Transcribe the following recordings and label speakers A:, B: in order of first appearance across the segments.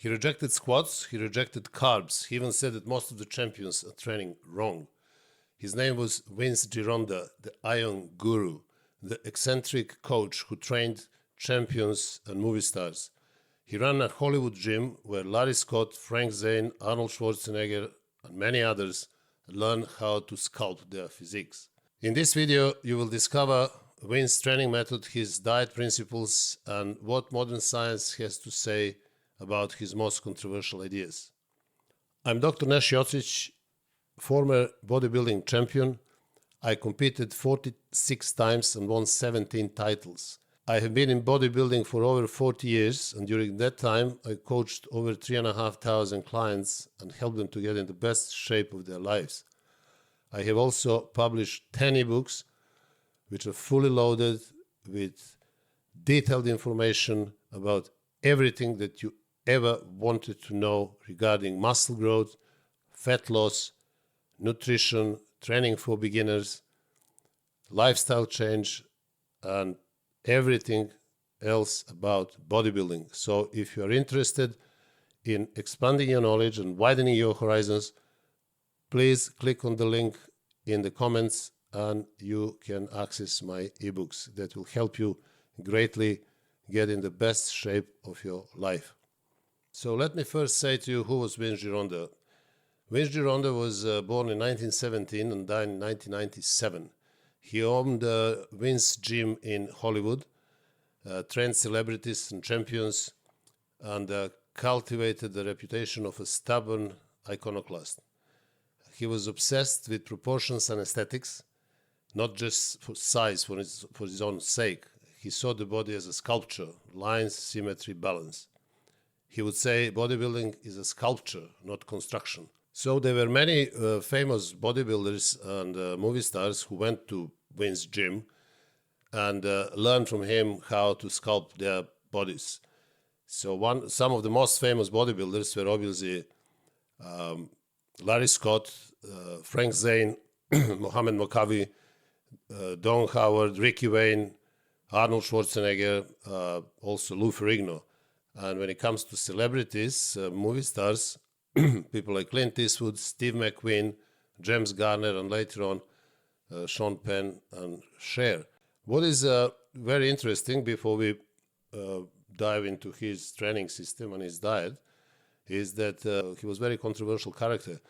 A: He rejected squats, he rejected carbs. He even said that most of the champions are training wrong. His name was Vince Gironda, the Iron Guru, the eccentric coach who trained champions and movie stars. He ran a Hollywood gym where Larry Scott, Frank Zane, Arnold Schwarzenegger, and many others learned how to sculpt their physiques. In this video, you will discover Vince's training method, his diet principles, and what modern science has to say about his most controversial ideas. I'm Dr. Nesh Jocic, former bodybuilding champion. I competed 46 times and won 17 titles. I have been in bodybuilding for over 40 years, and during that time I coached over 3,500 clients and helped them to get in the best shape of their lives. I have also published 10 ebooks which are fully loaded with detailed information about everything that you ever wanted to know regarding muscle growth, fat loss, nutrition, training for beginners, lifestyle change, and everything else about bodybuilding. So if you are interested in expanding your knowledge and widening your horizons, please click on the link in the comments and you can access my ebooks that will help you greatly get in the best shape of your life. So let me first say to you, who was Vince Gironda? Vince Gironda was born in 1917 and died in 1997. He owned Vince Gym in Hollywood, trained celebrities and champions, and cultivated the reputation of a stubborn iconoclast. He was obsessed with proportions and aesthetics, not just for size, for his own sake. He saw the body as a sculpture, lines, symmetry, balance. He would say bodybuilding is a sculpture, not construction. So there were many famous bodybuilders and movie stars who went to Vince's gym and learned from him how to sculpt their bodies. So some of the most famous bodybuilders were obviously Larry Scott, Frank Zane, Mohammed Makkawy, Don Howard, Ricky Wayne, Arnold Schwarzenegger, also Lou Ferrigno. And when it comes to celebrities, movie stars, people like Clint Eastwood, Steve McQueen, James Garner, and later on Sean Penn and Cher. What is very interesting before we dive into his training system and his diet is that he was a very controversial character.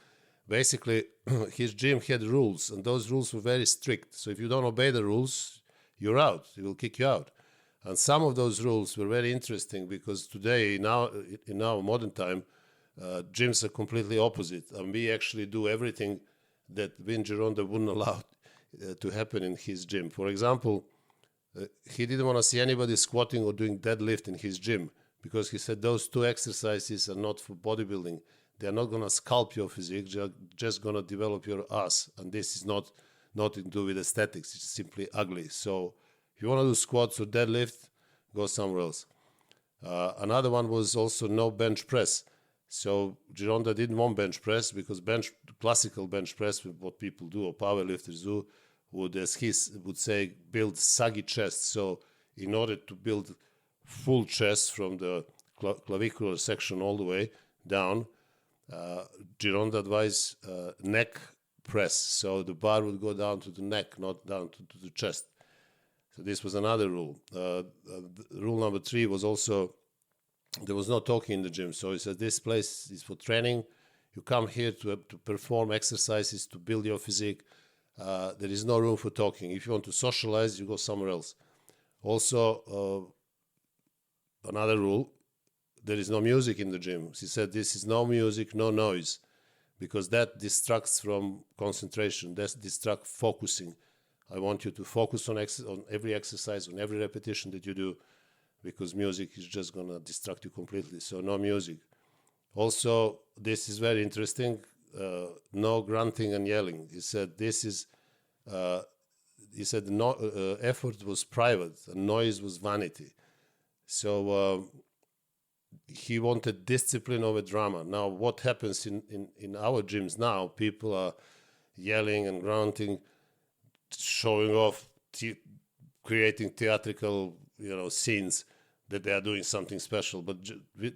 A: Basically, his gym had rules, and those rules were very strict. So if you don't obey the rules, you're out. He will kick you out. And some of those rules were very interesting because today, now in our modern time, gyms are completely opposite, and we actually do everything that Vince Gironda wouldn't allow to happen in his gym. For example, he didn't want to see anybody squatting or doing deadlift in his gym because he said those two exercises are not for bodybuilding. They're not going to sculpt your physique, they're just going to develop your ass. And this is not to do with aesthetics, it's simply ugly. So if you want to do squats or deadlift, go somewhere else. Another one was also no bench press. So Gironda didn't want bench press because classical bench press, what people do or powerlifters do, would, as he would say, build saggy chests. So in order to build full chest from the clavicular section all the way down, Gironda advised neck press. So the bar would go down to the neck, not down to the chest. So this was another rule. Rule number 3 was also, there was no talking in the gym. So he said, this place is for training. You come here to perform exercises, to build your physique. There is no room for talking. If you want to socialize, you go somewhere else. Also, another rule, there is no music in the gym. He said, this is no music, no noise, because that distracts from concentration, that distracts focusing. I want you to focus on every exercise, on every repetition that you do, because music is just going to distract you completely. So no music. Also, this is very interesting, no grunting and yelling. He said effort was private and noise was vanity. So he wanted discipline over drama. Now, what happens in our gyms now, people are yelling and grunting, showing off, creating theatrical scenes. that they are doing something special. But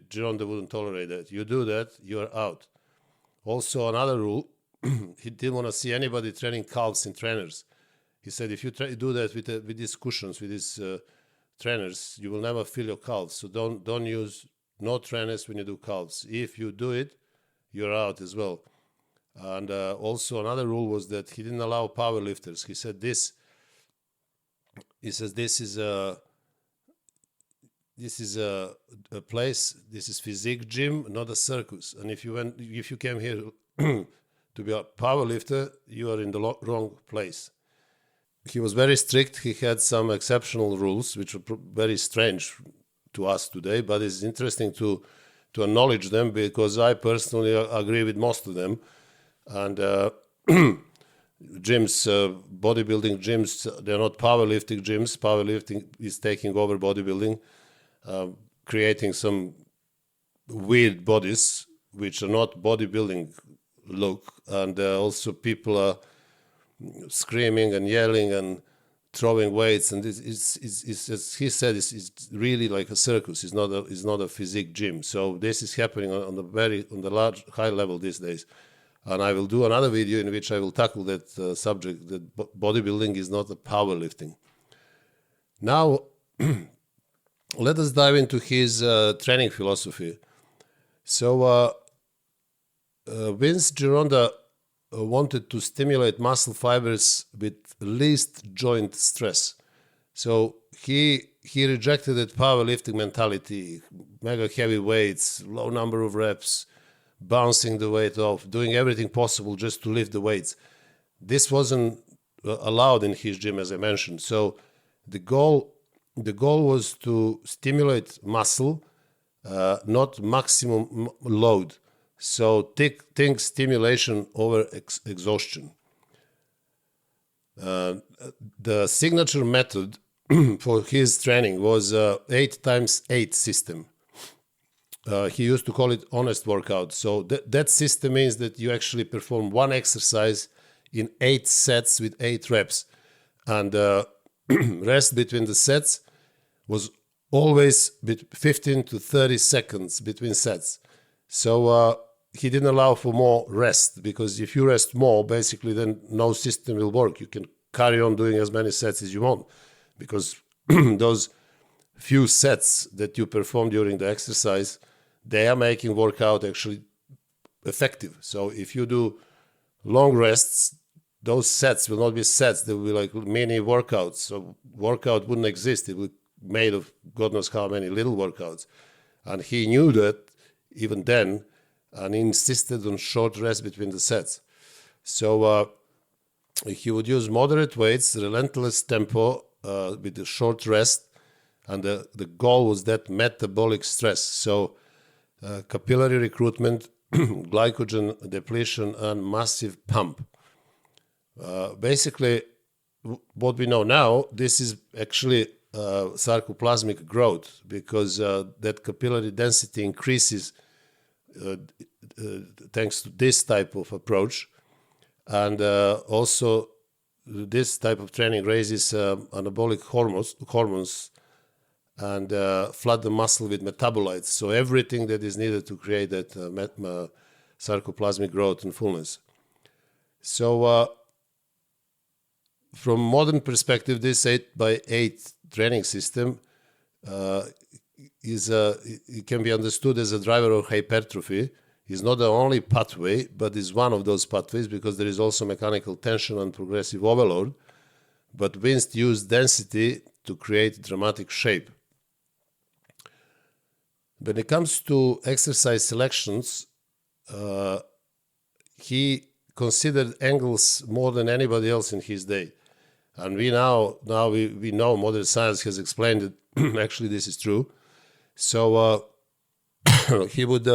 A: Gironda wouldn't tolerate that. You do that, you're out. Also, another rule, he didn't want to see anybody training calves in trainers. He said, if you do that with these cushions, with these trainers, you will never feel your calves. So don't use no trainers when you do calves. If you do it, you're out as well. And also another rule was that he didn't allow power lifters. He said this. He says this is a place. This is physique gym, not a circus. And if you came here to be a power lifter, you are in the wrong place. He was very strict. He had some exceptional rules, which are very strange to us today. But it's interesting to acknowledge them, because I personally agree with most of them. And gyms, bodybuilding gyms, they're not powerlifting gyms. Powerlifting is taking over bodybuilding, creating some weird bodies which are not bodybuilding look. And also people are screaming and yelling and throwing weights. And it's as he said, it's really like a circus. It's not a physique gym. So this is happening on the large high level these days. And I will do another video in which I will tackle that subject, that bodybuilding is not a powerlifting. Now, let us dive into his training philosophy. So, Vince Gironda wanted to stimulate muscle fibers with least joint stress. So he rejected that powerlifting mentality, mega heavy weights, low number of reps, bouncing the weight off, doing everything possible just to lift the weights. This wasn't allowed in his gym, as I mentioned. So the goal was to stimulate muscle, not maximum load. So think stimulation over exhaustion. The signature method for his training was 8x8 system. He used to call it honest workout. So that system means that you actually perform one exercise in 8 sets with 8 reps. And rest between the sets was always 15 to 30 seconds between sets. So he didn't allow for more rest, because if you rest more, basically then no system will work. You can carry on doing as many sets as you want, because those few sets that you perform during the exercise, they are making workout actually effective. So if you do long rests, those sets will not be sets. They will be like mini workouts. So workout wouldn't exist. It would be made of God knows how many little workouts. And he knew that even then, and he insisted on short rest between the sets. So he would use moderate weights, relentless tempo with the short rest. And the goal was that metabolic stress. So capillary recruitment, glycogen depletion, and massive pump. Basically, what we know now, this is actually sarcoplasmic growth, because that capillary density increases thanks to this type of approach. And also, this type of training raises anabolic hormones and flood the muscle with metabolites. So everything that is needed to create that sarcoplasmic growth and fullness. So from modern perspective, this 8x8 training system it can be understood as a driver of hypertrophy. It's not the only pathway, but is one of those pathways, because there is also mechanical tension and progressive overload. But Vince used density to create dramatic shape. When it comes to exercise selections, he considered angles more than anybody else in his day. And we know modern science has explained that actually this is true. So he would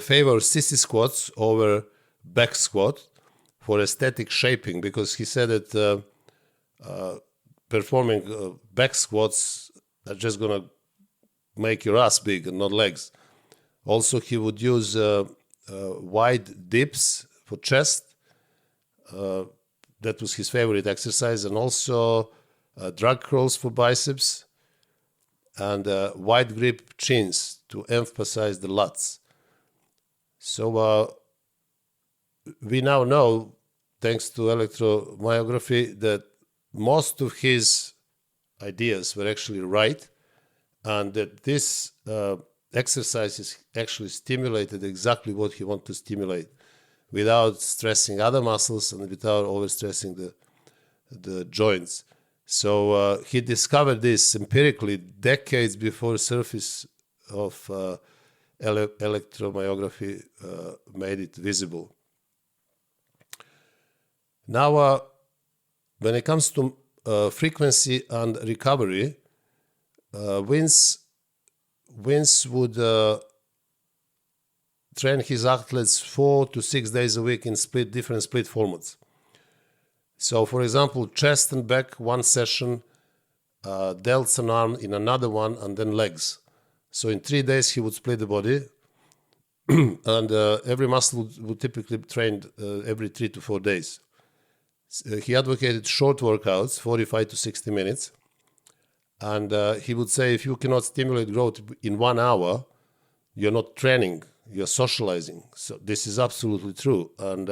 A: favor sissy squats over back squat for aesthetic shaping, because he said that performing back squats are just going to make your ass big and not legs. Also, he would use wide dips for chest. That was his favorite exercise. And also drag curls for biceps. and wide grip chins to emphasize the lats. So we now know, thanks to electromyography, that most of his ideas were actually right, and that this exercises actually stimulated exactly what he wanted to stimulate without stressing other muscles and without overstressing the joints. So he discovered this empirically decades before the surface of electromyography made it visible. Now, when it comes to frequency and recovery, Vince would train his athletes 4 to 6 days a week in different split formats. So, for example, chest and back, one session, delts and arm in another one, and then legs. So in 3 days, he would split the body, and every muscle would typically be trained every 3 to 4 days. He advocated short workouts, 45 to 60 minutes, and he would say if you cannot stimulate growth in 1 hour, you're not training, you're socializing. So this is absolutely true, and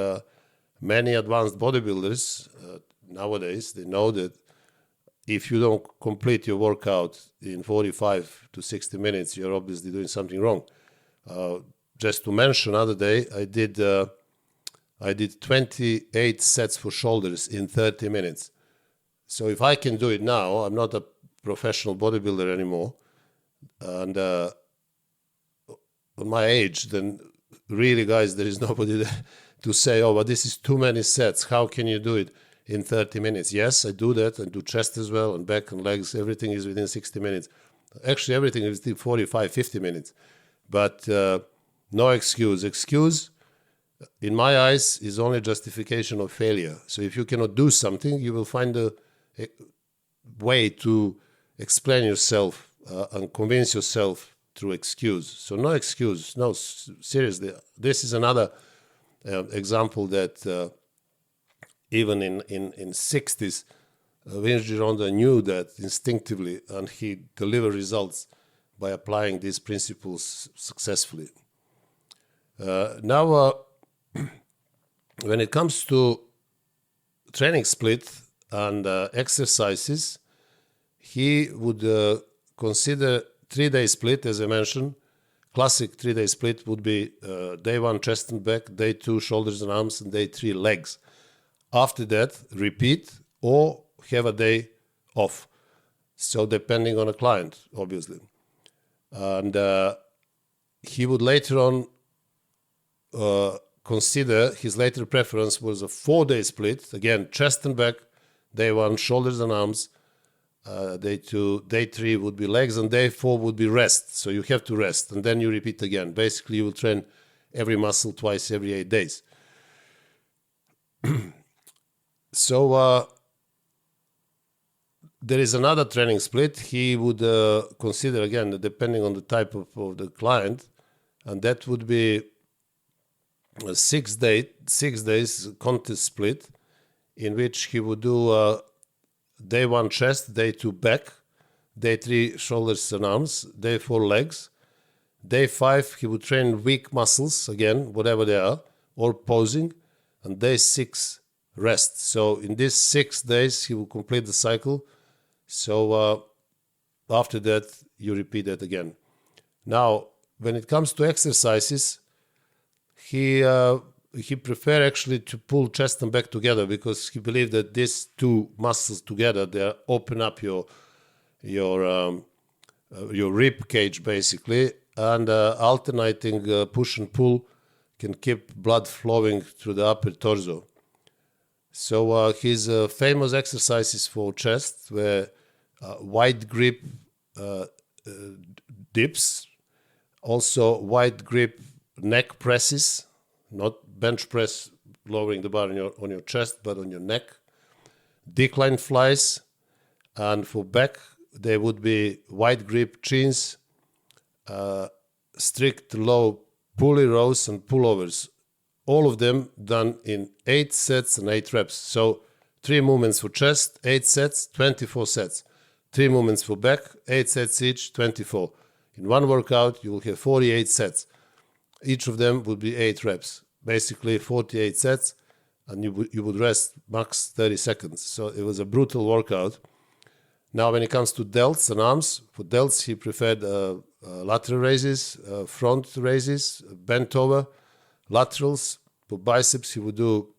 A: many advanced bodybuilders nowadays, they know that if you don't complete your workout in 45 to 60 minutes, you're obviously doing something wrong. Just to mention, other day I did 28 sets for shoulders in 30 minutes. So if I can do it now, I'm not a professional bodybuilder anymore, and at my age, then really, guys, there is nobody there to say, oh, but this is too many sets. How can you do it in 30 minutes? Yes, I do that. I do chest as well, and back and legs. Everything is within 60 minutes. Actually, everything is within 45, 50 minutes. But no excuse. Excuse, in my eyes, is only justification of failure. So if you cannot do something, you will find a way to explain yourself and convince yourself through excuse. So no excuse. No, seriously. This is another example that even in 60s, Vince Gironda knew that instinctively, and he delivered results by applying these principles successfully. Now, when it comes to training split and exercises, he would consider 3-day split, as I mentioned. Classic 3-day split would be day 1 chest and back, day 2 shoulders and arms, and day 3 legs. After that, repeat or have a day off. So depending on a client, obviously. And he would later on consider, his later preference was a 4-day split. Again, chest and back, day 1 shoulders and arms, day 2, day 3 would be legs, and day 4 would be rest. So you have to rest, and then you repeat again. Basically, you will train every muscle twice every 8 days. So there is another training split. He would consider, again, depending on the type of the client, and that would be a 6 days contest split, in which he would do day 1 chest, day 2 back, day 3 shoulders and arms, day 4 legs. Day 5 he would train weak muscles, again, whatever they are, or posing, and day 6 rest. So in these 6 days he will complete the cycle. So after that you repeat that again. Now, when it comes to exercises, he preferred actually to pull chest and back together, because he believed that these two muscles together, they open up your rib cage basically, and alternating push and pull can keep blood flowing through the upper torso. So his famous exercises for chest were wide grip dips, also wide grip neck presses, not bench press lowering the bar on your chest, but on your neck, decline flies, and for back they would be wide grip chins, strict low pulley rows and pullovers, all of them done in 8 sets and 8 reps. So 3 movements for chest, 8 sets, 24 sets. 3 movements for back, 8 sets each, 24. In one workout, you will have 48 sets. Each of them would be 8 reps. Basically, 48 sets, and you would rest max 30 seconds. So it was a brutal workout. Now, when it comes to delts and arms, for delts, he preferred lateral raises, front raises, bent over, laterals. For biceps, he would do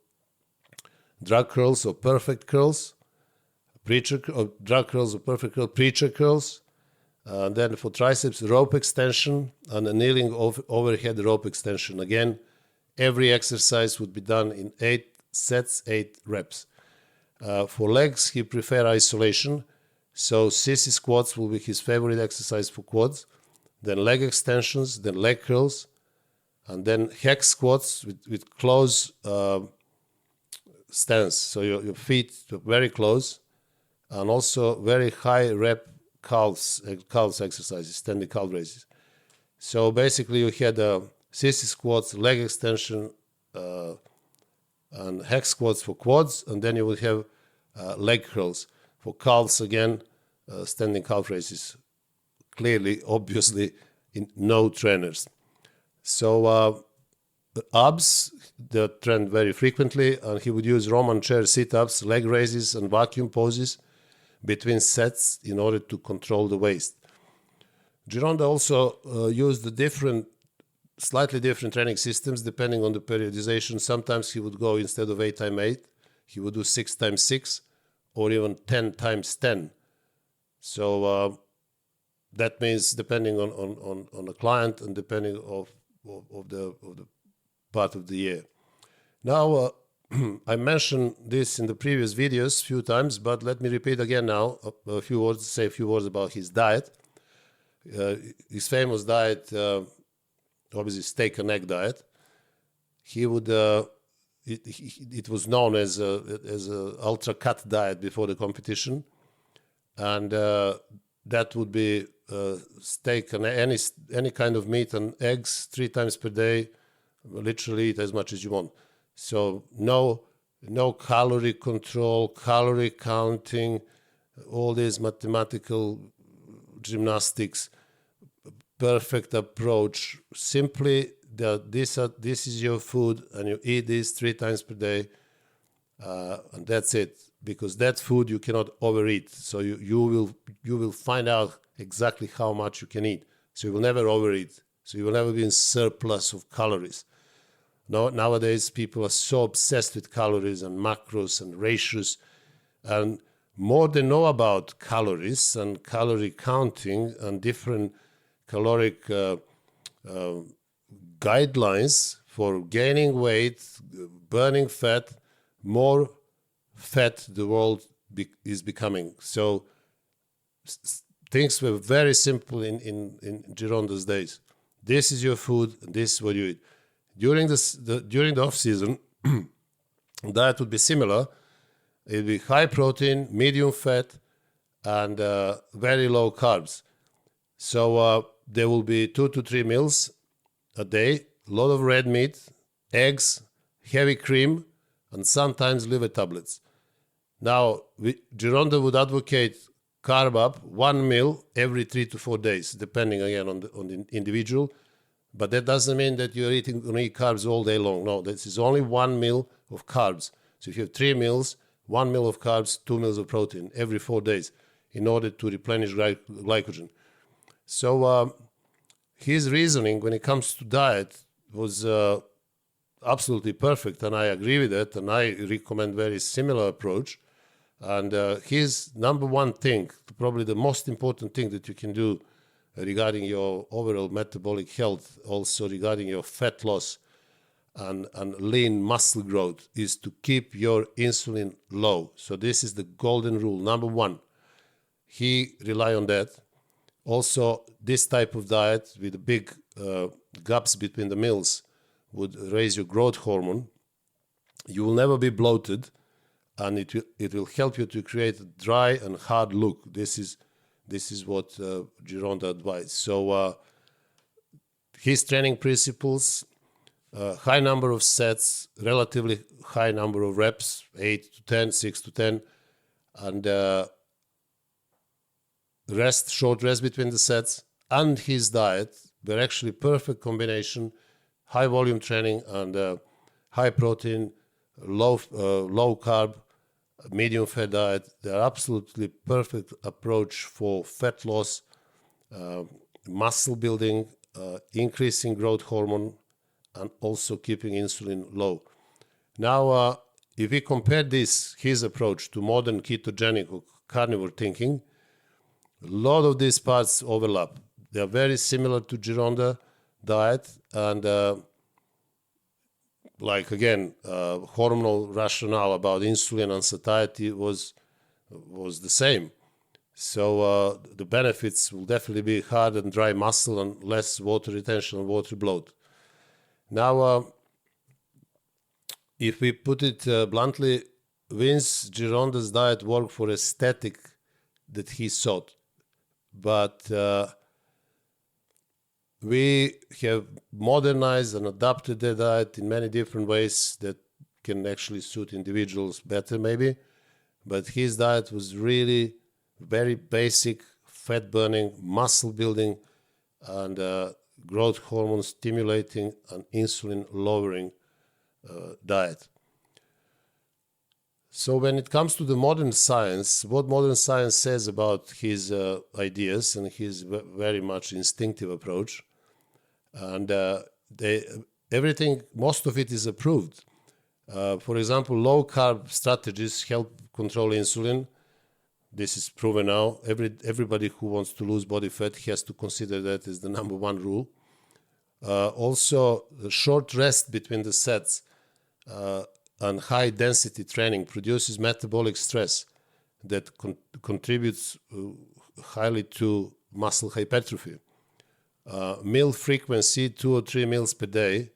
A: drag curls or perfect curls, drag curls or perfect curl, preacher curls. Then for triceps, rope extension and a kneeling overhead rope extension. Again, every exercise would be done in 8 sets, 8 reps. For legs, he preferred isolation. So sissy squats will be his favorite exercise for quads. Then leg extensions, then leg curls, and then hex squats with close stance. So your feet are very close, and also very high rep calves exercises, standing calf raises. So basically you had sissy squats, leg extension, and hex squats for quads, and then you would have leg curls. For calves, again, standing calf raises. Clearly, obviously, in no trainers. So abs, they trend very frequently, and he would use Roman chair sit-ups, leg raises, and vacuum poses between sets in order to control the waist. Gironda also used slightly different training systems depending on the periodization. Sometimes he would go, instead of 8x8, he would do 6x6 or even 10x10. So that means depending on the client and depending of the part of the year. Now, I mentioned this in the previous videos a few times, but let me repeat again now say a few words about his diet. His famous diet, obviously steak and egg diet. He would it was known as a ultra cut diet before the competition, and that would be steak and any kind of meat and eggs 3 times per day. Literally eat as much as you want. So no calorie control, calorie counting, all these mathematical gymnastics. Perfect approach. Simply this is your food, and you eat this 3 times per day, and that's it. Because that food you cannot overeat. So you will find out exactly how much you can eat. So you will never overeat. So you will never be in surplus of calories. Nowadays, people are so obsessed with calories and macros and ratios, and more they know about calories and calorie counting and different caloric guidelines for gaining weight, burning fat, more fat the world is becoming. So things were very simple in Gironda's days. This is your food, and this is what you eat. During the off season, diet would be similar. It would be high protein, medium fat, and very low carbs. So there will be 2 to 3 meals a day, a lot of red meat, eggs, heavy cream, and sometimes liver tablets. Now, Gironda would advocate carb up 1 meal every 3 to 4 days, depending again on the individual. But that doesn't mean that you're going to eat carbs all day long. No, this is only 1 meal of carbs. So if you have 3 meals, 1 meal of carbs, 2 meals of protein every 4 days in order to replenish glycogen. So his reasoning when it comes to diet was absolutely perfect, and I agree with it, and I recommend very similar approach. And his number one thing, probably the most important thing that you can do regarding your overall metabolic health, also regarding your fat loss and lean muscle growth, is to keep your insulin low. So this is the golden rule, number one. He rely on that. Also, this type of diet with the big gaps between the meals would raise your growth hormone. You will never be bloated, and it will help you to create a dry and hard look. This is what Gironda advised. So his training principles, high number of sets, relatively high number of reps, 8 to 10, 6 to 10, and short rest between the sets, and his diet were actually perfect combination. High volume training and high protein, low carb, medium fat diet. They're absolutely perfect approach for fat loss, muscle building, increasing growth hormone, and also keeping insulin low. Now, if we compare his approach to modern ketogenic or carnivore thinking, a lot of these parts overlap. They are very similar to Gironda diet, and hormonal rationale about insulin and satiety was the same. So the benefits will definitely be hard and dry muscle and less water retention and water bloat. Now, if we put it bluntly, Vince Gironda's diet worked for aesthetic that he sought. But we have modernized and adapted the diet in many different ways that can actually suit individuals better maybe. But his diet was really very basic, fat burning, muscle building, and growth hormone stimulating and insulin lowering diet. So when it comes to the modern science, what modern science says about his ideas and his very much instinctive approach, and most of it is approved. For example, low carb strategies help control insulin. This is proven now. Everybody who wants to lose body fat has to consider that as the number one rule. Also, the short rest between the sets and high density training produces metabolic stress that contributes highly to muscle hypertrophy. Meal frequency, 2 or 3 meals per day,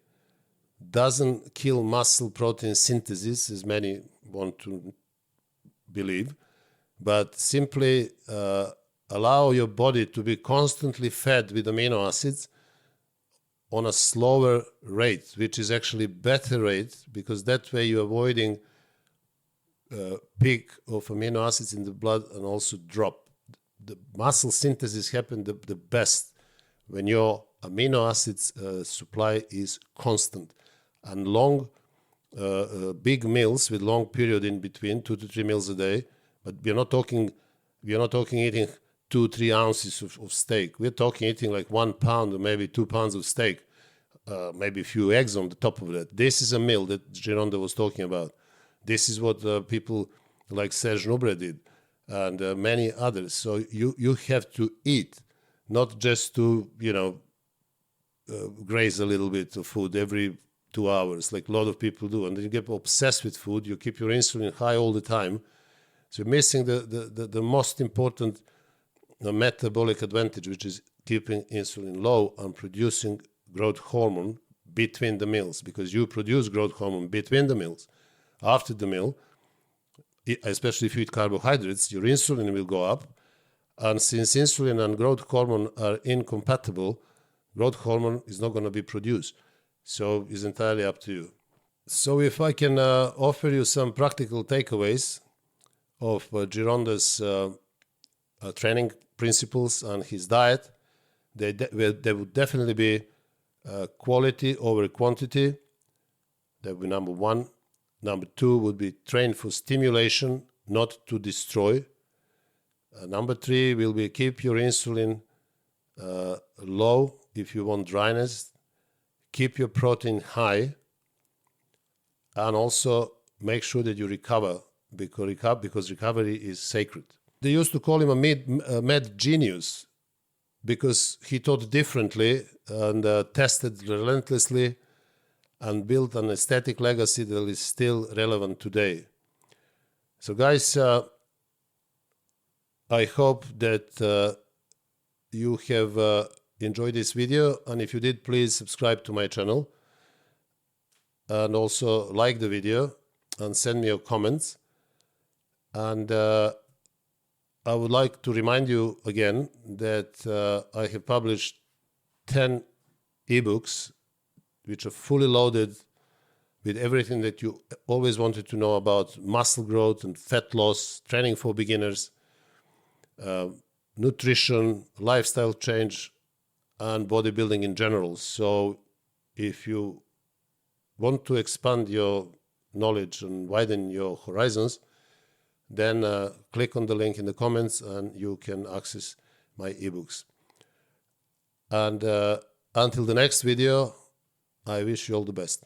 A: doesn't kill muscle protein synthesis, as many want to believe, but simply allow your body to be constantly fed with amino acids on a slower rate, which is actually better rate, because that way you're avoiding peak of amino acids in the blood and also drop. The muscle synthesis happens the best when your amino acids supply is constant. And long, big meals with long period in between, 2 to 3 meals a day, but we're not talking eating 2-3 ounces of steak. We're talking eating like 1 pound or maybe 2 pounds of steak, maybe a few eggs on the top of that. This is a meal that Gironda was talking about. This is what people like Serge Nubre did, and many others. So you have to eat, not just to graze a little bit of food every 2 hours, like a lot of people do, and then you get obsessed with food. You keep your insulin high all the time, so you're missing the most important metabolic advantage, which is keeping insulin low and producing growth hormone between the meals, because you produce growth hormone between the meals. After the meal, especially if you eat carbohydrates, your insulin will go up, and since insulin and growth hormone are incompatible, growth hormone is not going to be produced. So it's entirely up to you. So if I can offer you some practical takeaways of Gironda's training principles and his diet, they would definitely be quality over quantity. That would be number one. Number two would be train for stimulation, not to destroy. Number three will be keep your insulin low if you want dryness. Keep your protein high, and also make sure that you recover, because recovery is sacred. They used to call him a mad genius because he taught differently and tested relentlessly and built an aesthetic legacy that is still relevant today. So guys, I hope that you have enjoyed this video, and if you did, please subscribe to my channel and also like the video and send me your comments. And I would like to remind you again that I have published 10 ebooks which are fully loaded with everything that you always wanted to know about muscle growth and fat loss, training for beginners, nutrition, lifestyle change, and bodybuilding in general. So if you want to expand your knowledge and widen your horizons, then click on the link in the comments and you can access my ebooks. And until the next video, I wish you all the best.